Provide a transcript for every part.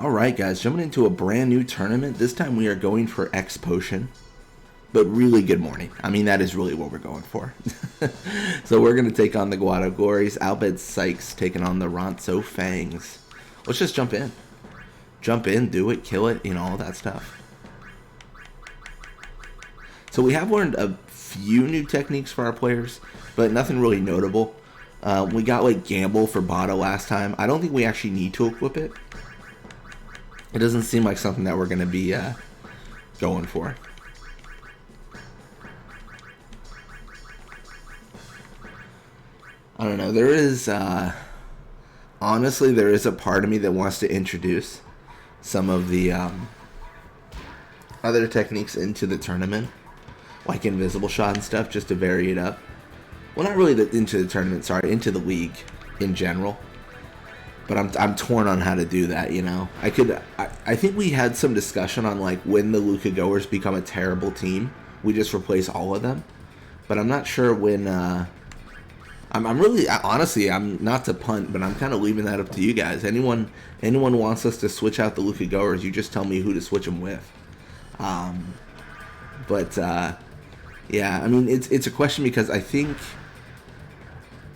Alright guys, jumping into a brand new tournament. This time we are going for X Potion. But really good morning. I mean, that is really what we're going for. So we're going to take on the Guado Glories. Albed Sykes taking on the Ronso Fangs. Let's just jump in. Jump in, do it, kill it, you know, all that stuff. So we have learned a few new techniques for our players, but nothing really notable. We got like Gamble for Botto last time. I don't think we actually need to equip it. It doesn't seem like something that we're going to be going for. I don't know. There is, honestly, there is a part of me that wants to introduce some of the other techniques into the tournament, like Invisible Shot and stuff, just to vary it up. Well, not really into the tournament, sorry, into the league in general. But I'm torn on how to do that, you know. I think we had some discussion on like when the Luca goers become a terrible team, we just replace all of them. But I'm not sure when. I'm really honestly, I'm not to punt, but I'm kind of leaving that up to you guys. Anyone wants us to switch out the Luca goers, you just tell me who to switch them with. Yeah, I mean it's a question because I think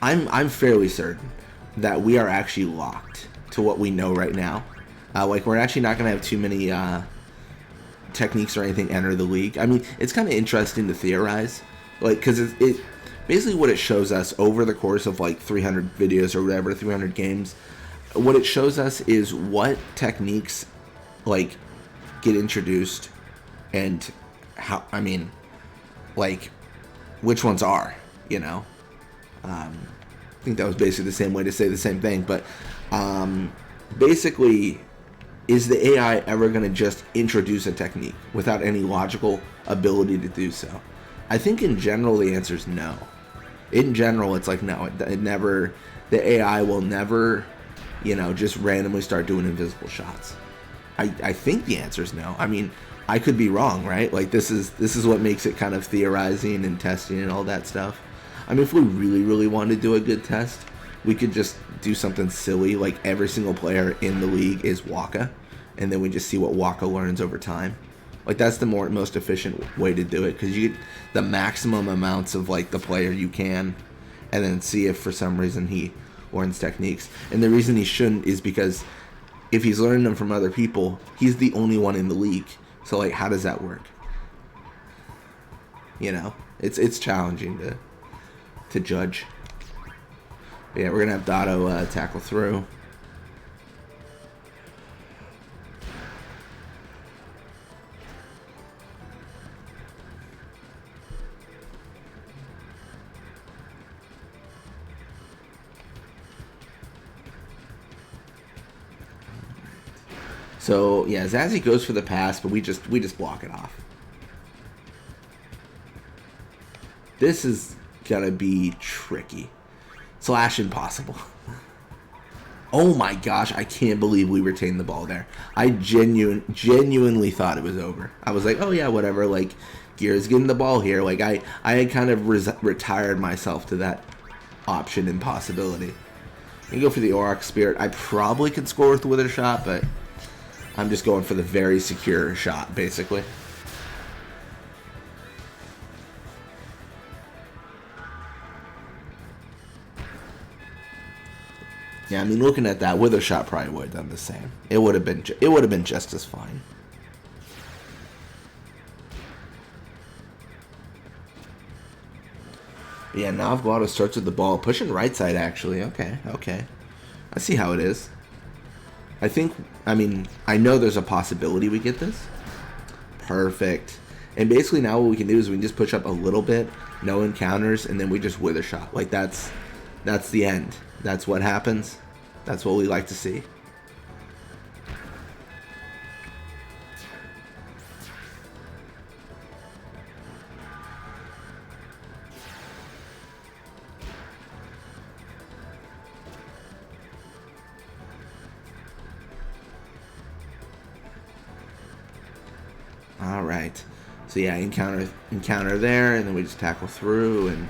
I'm fairly certain that we are actually locked to what we know right now. Like we're actually not going to have too many techniques or anything enter the league. I mean, it's kind of interesting to theorize, like because it basically what it shows us over the course of like 300 videos or whatever, 300 games. What it shows us is what techniques like get introduced and how. I mean, like which ones are, you know. I think that was basically the same way to say the same thing, but basically, is the AI ever going to just introduce a technique without any logical ability to do so? I think in general the answer is no. In general, it's like no, it never. The AI will never, you know, just randomly start doing invisible shots. I think the answer is no. I mean, I could be wrong, right? Like this is what makes it kind of theorizing and testing and all that stuff. I mean, if we really wanted to do a good test, we could just do something silly, like every single player in the league is Waka, and then we just see what Waka learns over time. Like, that's the most efficient way to do it, because you get the maximum amounts of, like, the player you can, and then see if for some reason he learns techniques. And the reason he shouldn't is because if he's learning them from other people, he's the only one in the league. So, like, how does that work? You know? It's challenging to judge. But yeah, we're gonna have Dotto tackle through. So yeah, Zazzy goes for the pass, but we just block it off. This is gonna be tricky / impossible. Oh my gosh, I can't believe we retained the ball there. I genuinely thought it was over. I was like, oh yeah, whatever, like Gear's getting the ball here. Like I had kind of retired myself to that option and possibility. I go for the Aurochs Spirit. I probably could score with the Wither Shot, but I'm just going for the very secure shot, basically. Yeah, I mean, looking at that, Wither Shot probably would have done the same. It would have been just as fine. Yeah, now Guado starts with the ball, pushing right side actually. Okay. I see how it is. I mean, I know there's a possibility we get this. Perfect. And basically now what we can do is we can just push up a little bit, no encounters, and then we just Wither Shot. Like that's the end. That's what happens. That's what we like to see. All right. So yeah, encounter there, and then we just tackle through and.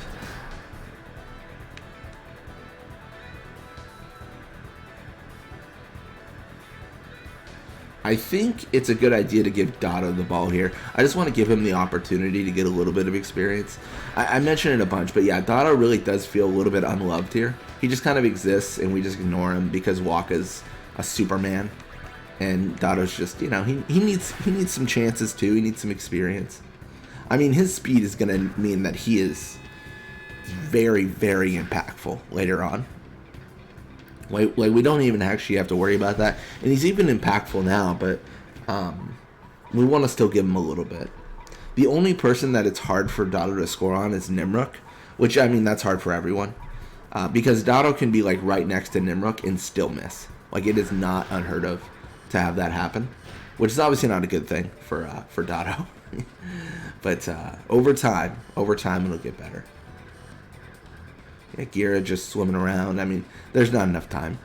I think it's a good idea to give Dotto the ball here. I just want to give him the opportunity to get a little bit of experience. I mentioned it a bunch, but yeah, Dotto really does feel a little bit unloved here. He just kind of exists, and we just ignore him because Waka's a Superman, and Dotto's just, you know, he needs some chances too. He needs some experience. I mean, his speed is going to mean that he is very, very impactful later on. Like we don't even actually have to worry about that. And he's even impactful now, but we want to still give him a little bit. The only person that it's hard for Dotto to score on is Nimruk, which, I mean, that's hard for everyone. Because Dotto can be, like, right next to Nimruk and still miss. Like, it is not unheard of to have that happen, which is obviously not a good thing for Dotto. But over time, it'll get better. Yeah, Gira just swimming around. I mean, there's not enough time.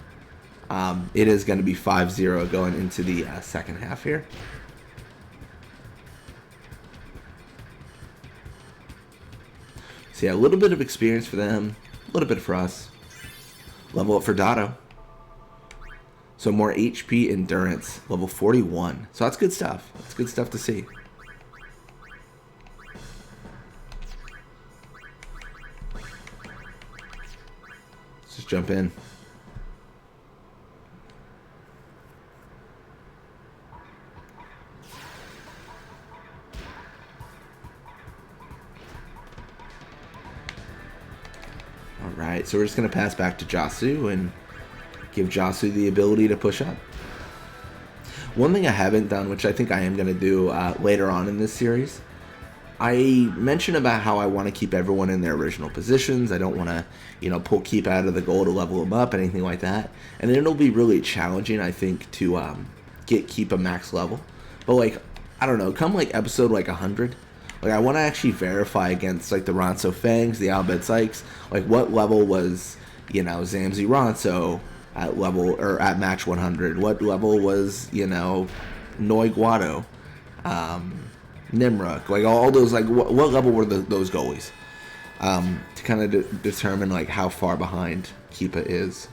It is going to be 5-0 going into the second half here. So yeah, a little bit of experience for them, a little bit for us. Level up for Dotto. So more HP endurance, level 41. So that's good stuff. That's good stuff to see. Let's just jump in. Alright, so we're just going to pass back to Jasu and give Jasu the ability to push up. One thing I haven't done, which I think I am going to do later on in this series, I mentioned about how I want to keep everyone in their original positions. I don't want to, pull Keepa out of the goal to level him up, anything like that. And it'll be really challenging, I think, to get Keepa max level. But, I don't know, come, episode, 100... I want to actually verify against, the Ronso Fangs, the Albed Sykes, what level was, Zamzi Ronso at level, or at match 100? What level was, Noi Guado, Nimruk, all those, what level were those goalies? To kind of determine, how far behind Keepa is.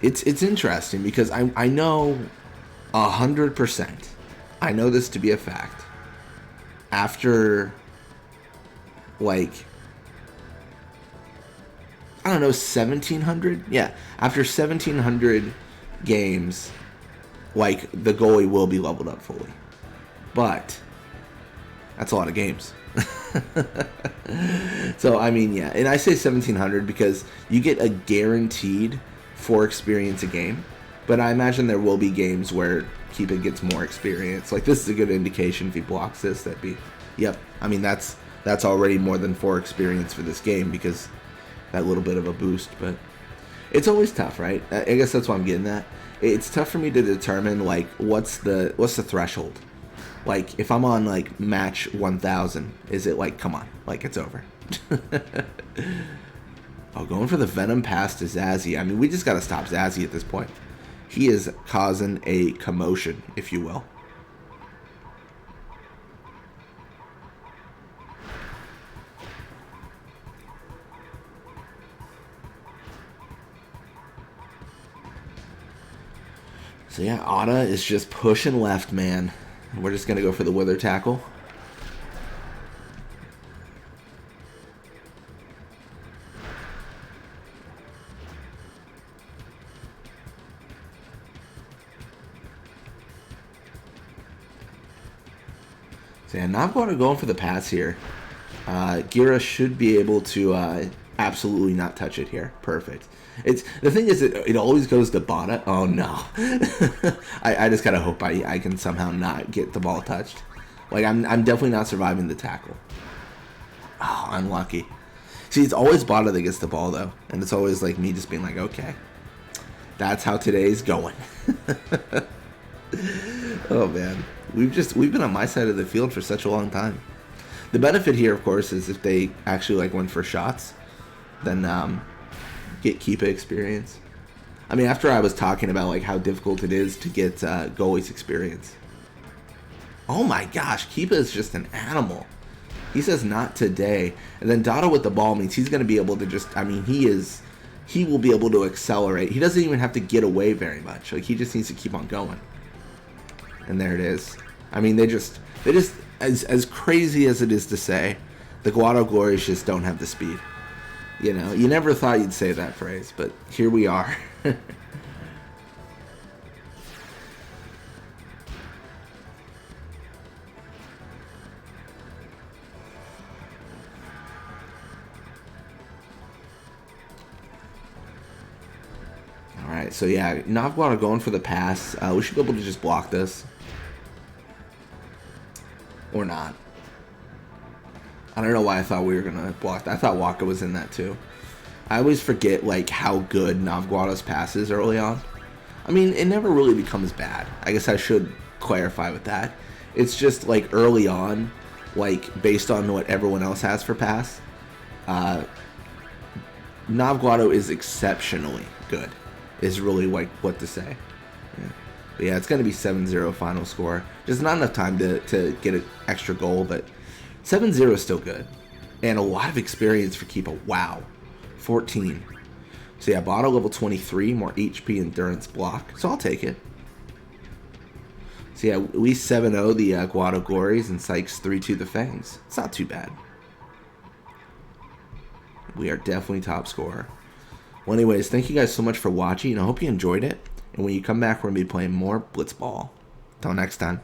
It's interesting because I know 100%, I know this to be a fact. After, I don't know, 1,700? Yeah, after 1,700 games, the goalie will be leveled up fully. But, that's a lot of games. So, I mean, yeah. And I say 1,700 because you get a guaranteed 4 experience a game. But I imagine there will be games where Keepa gets more experience. This is a good indication if he blocks this. That'd be, yep. I mean, that's already more than 4 experience for this game because that little bit of a boost. But it's always tough, right? I guess that's what I'm getting at. It's tough for me to determine what's the threshold. If I'm on match 1,000, is it come on, it's over. Oh, going for the Venom pass to Zazzy. I mean, we just gotta stop Zazzy at this point. He is causing a commotion, if you will. So yeah, Otta is just pushing left, man. We're just going to go for the wither tackle. So yeah, Navguard going for the pass here. Gira should be able to absolutely not touch it here. Perfect. The thing is, it always goes to Bada. Oh no. I just gotta hope I can somehow not get the ball touched. I'm definitely not surviving the tackle. Oh, unlucky. See, it's always Bada that gets the ball though, and it's always me just being okay, that's how today's going. Oh man, we've been on my side of the field for such a long time. The benefit here, of course, is if they actually win for shots, then get Keepa experience. I mean, after I was talking about how difficult it is to get goalies experience. Oh my gosh, Keepa is just an animal. He says not today, and then Dotto with the ball means he's going to be able to just. I mean, he will be able to accelerate. He doesn't even have to get away very much. He just needs to keep on going. And there it is. I mean, they just as crazy as it is to say, the Guado Glories just don't have the speed. You know, you never thought you'd say that phrase, but here we are. Alright, so yeah, Navguado going for the pass. We should be able to just block this. Or not. I don't know why I thought we were going to block that. I thought Waka was in that too. I always forget like how good Navguado's pass is early on. I mean, it never really becomes bad. I guess I should clarify with that. It's just like early on, like based on what everyone else has for pass, Navguado is exceptionally good. Is really like what to say. Yeah. But yeah, it's going to be 7-0 final score. Just not enough time to get an extra goal, but 7-0 is still good. And a lot of experience for Keepa. Wow. 14. So yeah, Bottle level 23, more HP, endurance, block. So I'll take it. So yeah, we 7-0 the Guado Glories and Sykes 3-2 the Fangs. It's not too bad. We are definitely top scorer. Well, anyways, thank you guys so much for watching. I hope you enjoyed it. And when you come back, we're going to be playing more Blitzball. Until next time.